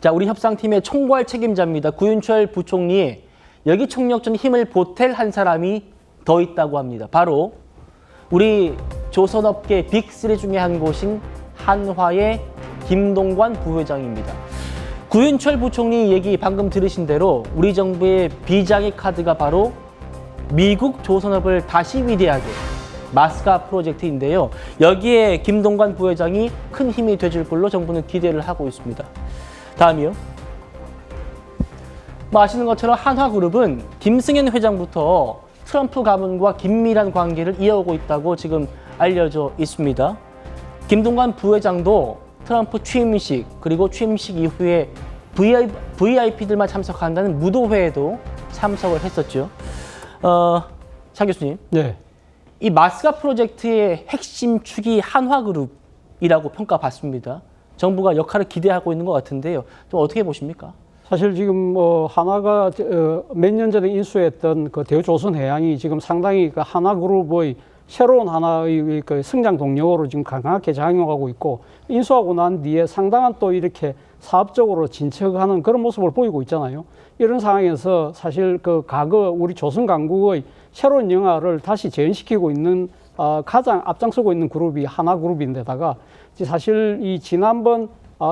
자, 우리 협상팀의 총괄 책임자입니다. 구윤철 부총리. 여기 총력전 힘을 보탤 한 사람이 더 있다고 합니다. 바로 우리 조선업계 빅3 중에 한 곳인 한화의 김동관 부회장입니다. 구윤철 부총리 얘기 방금 들으신 대로 우리 정부의 비장의 카드가 바로 미국 조선업을 다시 위대하게 마스가 프로젝트인데요. 여기에 김동관 부회장이 큰 힘이 되줄 걸로 정부는 기대를 하고 있습니다. 다음이요. 아시는 것처럼 한화그룹은 김승현 회장부터 트럼프 가문과 긴밀한 관계를 이어오고 있다고 지금 알려져 있습니다. 김동관 부회장도 트럼프 취임식 그리고 취임식 이후에 VIP들만 참석한다는 무도회에도 참석을 했었죠. 차 교수님, 네. 이 마스가 프로젝트의 핵심 축이 한화그룹이라고 평가받습니다. 정부가 역할을 기대하고 있는 것 같은데요. 좀 어떻게 보십니까? 사실 지금 한화가 몇 년 전에 인수했던 그 대우조선해양이 지금 상당히 그 한화그룹의 새로운 하나의 그 성장 동력으로 지금 강하게 작용하고 있고, 인수하고 난 뒤에 상당한 또 이렇게 사업적으로 진척하는 그런 모습을 보이고 있잖아요. 이런 상황에서 사실 그 과거 우리 조선 강국의 새로운 영화를 다시 재현시키고 있는 가장 앞장서고 있는 그룹이 한화그룹인데다가, 사실 이 지난번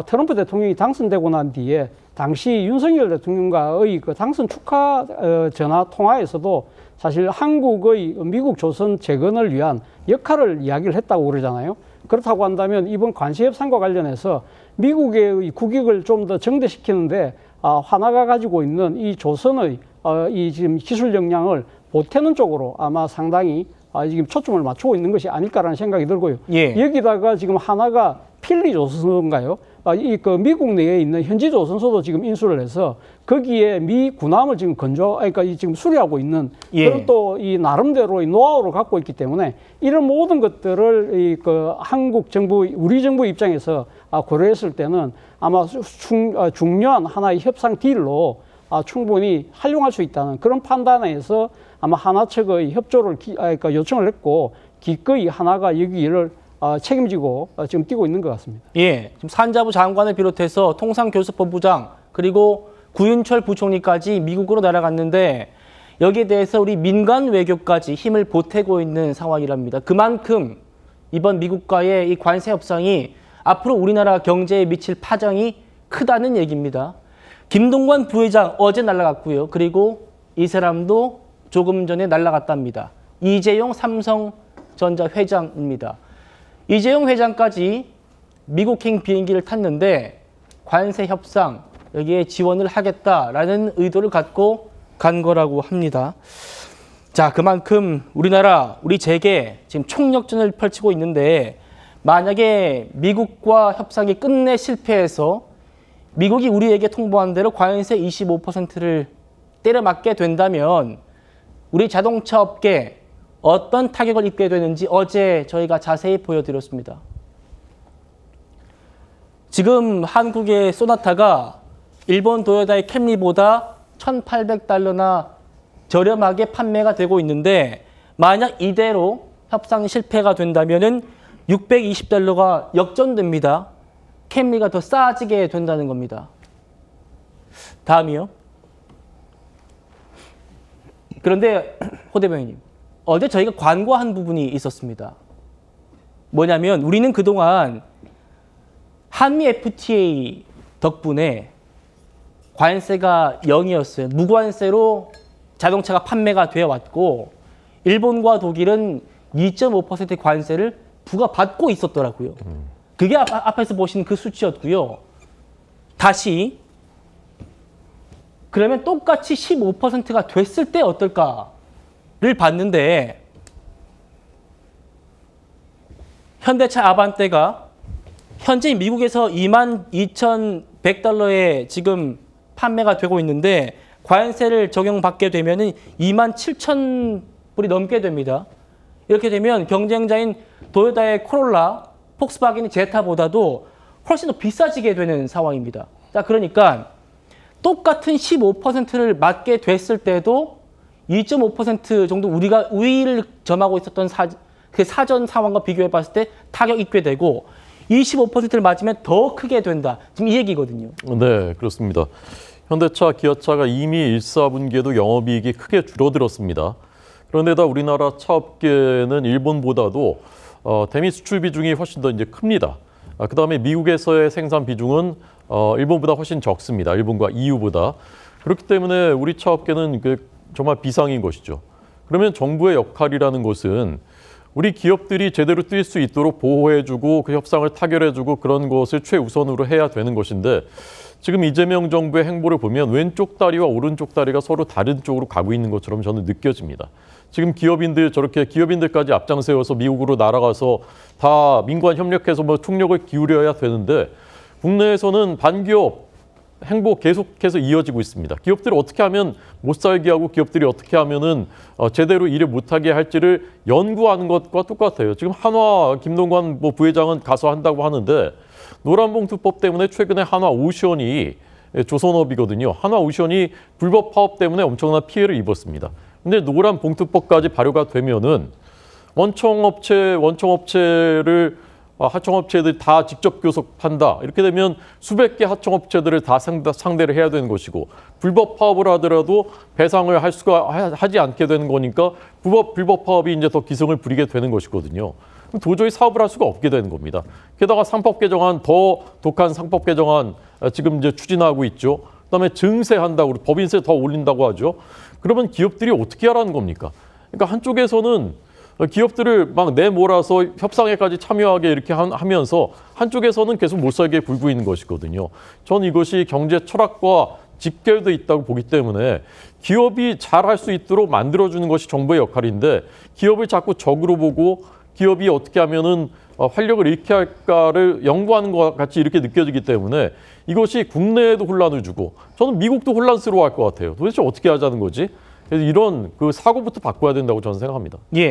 트럼프 대통령이 당선되고 난 뒤에 당시 윤석열 대통령과의 그 당선 축하 전화 통화에서도 사실 한국의 미국 조선 재건을 위한 역할을 이야기를 했다고 그러잖아요. 그렇다고 한다면 이번 관세 협상과 관련해서 미국의 국익을 좀 더 정대시키는데 한화가 가지고 있는 이 조선의 이 지금 기술 역량을 보태는 쪽으로 아마 상당히 지금 초점을 맞추고 있는 것이 아닐까라는 생각이 들고요. 예. 여기다가 지금 하나가 필리 조선소인가요? 그 미국 내에 있는 현지 조선소도 지금 인수를 해서 거기에 미 군함을 지금 그러니까 지금 수리하고 있는 그런 또 이 나름대로의 노하우를 갖고 있기 때문에 이런 모든 것들을 그 한국 정부, 우리 정부 입장에서 고려했을 때는 아마 중요한 하나의 협상 딜로 충분히 활용할 수 있다는 그런 판단에서 아마 하나 측의 협조를 그러니까 요청을 했고, 기꺼이 하나가 여기를 책임지고 지금 뛰고 있는 것 같습니다. 예, 지금 산자부 장관을 비롯해서 통상교섭본부장 그리고 구윤철 부총리까지 미국으로 날아갔는데 여기에 대해서 우리 민간 외교까지 힘을 보태고 있는 상황이랍니다. 그만큼 이번 미국과의 이 관세 협상이 앞으로 우리나라 경제에 미칠 파장이 크다는 얘기입니다. 김동관 부회장 어제 날아갔고요. 그리고 이 사람도 조금 전에 날아갔답니다. 이재용 삼성전자 회장입니다. 이재용 회장까지 미국행 비행기를 탔는데 관세 협상 여기에 지원을 하겠다라는 의도를 갖고 간 거라고 합니다. 자, 그만큼 우리나라, 우리 재계 지금 총력전을 펼치고 있는데 만약에 미국과 협상이 끝내 실패해서 미국이 우리에게 통보한 대로 관세 25%를 때려맞게 된다면 우리 자동차 업계 어떤 타격을 입게 되는지 어제 저희가 자세히 보여드렸습니다. 지금 한국의 소나타가 일본 도요타의 캠리보다 $1,800나 저렴하게 판매가 되고 있는데, 만약 이대로 협상 실패가 된다면 $620가 역전됩니다. 캠리가 더 싸지게 된다는 겁니다. 다음이요. 그런데 호 대변인님, 어제 저희가 관고한 부분이 있었습니다. 뭐냐면 우리는 그동안 한미 FTA 덕분에 관세가 0이었어요. 무관세로 자동차가 판매가 되어 왔고, 일본과 독일은 2.5% 관세를 부과받고 있었더라고요. 그게 앞에서 보시는 그 수치였고요. 다시 그러면 똑같이 15%가 됐을 때 어떨까를 봤는데, 현대차 아반떼가 현재 미국에서 22,100달러에 지금 판매가 되고 있는데 관세를 적용받게 되면 27,000불이 넘게 됩니다. 이렇게 되면 경쟁자인 도요타의 코롤라, 폭스바겐의 제타보다도 훨씬 더 비싸지게 되는 상황입니다. 자, 그러니까 똑같은 15%를 맞게 됐을 때도 2.5% 정도 우리가 우위를 점하고 있었던 그 사전 상황과 비교해 봤을 때 타격 입게 되고, 25%를 맞으면 더 크게 된다. 지금 이 얘기거든요. 네, 그렇습니다. 현대차, 기아차가 이미 1사분기에도 영업이익이 크게 줄어들었습니다. 그런데다 우리나라 차업계는 일본보다도 대미 수출 비중이 훨씬 더 이제 큽니다. 그다음에 미국에서의 생산 비중은 일본보다 훨씬 적습니다. 일본과 EU보다. 그렇기 때문에 우리 차업계는 정말 비상인 것이죠. 그러면 정부의 역할이라는 것은 우리 기업들이 제대로 뛸 수 있도록 보호해주고 그 협상을 타결해주고 그런 것을 최우선으로 해야 되는 것인데 지금 이재명 정부의 행보를 보면 왼쪽 다리와 오른쪽 다리가 서로 다른 쪽으로 가고 있는 것처럼 저는 느껴집니다. 지금 저렇게 기업인들까지 앞장세워서 미국으로 날아가서 다 민관 협력해서 총력을 기울여야 되는데 국내에서는 반기업 행보 계속해서 이어지고 있습니다. 기업들을 어떻게 하면 못 살게 하고 기업들이 어떻게 하면은 제대로 일을 못하게 할지를 연구하는 것과 똑같아요. 지금 한화 김동관 부회장은 가서 한다고 하는데 노란봉투법 때문에 최근에 한화오션이 조선업이거든요. 한화오션이 불법 파업 때문에 엄청난 피해를 입었습니다. 근데 노란봉투법까지 발효가 되면은 하청업체들 다 직접 교섭한다. 이렇게 되면 수백 개 하청업체들을 다 상대를 해야 되는 것이고 불법 파업을 하더라도 배상을 하지 않게 되는 거니까 불법 파업이 이제 더 기승을 부리게 되는 것이거든요. 도저히 사업을 할 수가 없게 되는 겁니다. 게다가 상법 개정안, 더 독한 상법 개정안 지금 이제 추진하고 있죠. 그다음에 증세한다고 법인세 더 올린다고 하죠. 그러면 기업들이 어떻게 하라는 겁니까? 그러니까 한쪽에서는 기업들을 막 내몰아서 협상에까지 참여하게 이렇게 하면서 한쪽에서는 계속 못 살게 굴고 있는 것이거든요. 저는 이것이 경제 철학과 직결돼 있다고 보기 때문에 기업이 잘할 수 있도록 만들어주는 것이 정부의 역할인데 기업을 자꾸 적으로 보고 기업이 어떻게 하면은 활력을 잃게 할까를 연구하는 것 같이 이렇게 느껴지기 때문에 이것이 국내에도 혼란을 주고 저는 미국도 혼란스러워할 것 같아요. 도대체 어떻게 하자는 거지? 그래서 이런 그 사고부터 바꿔야 된다고 저는 생각합니다. 예.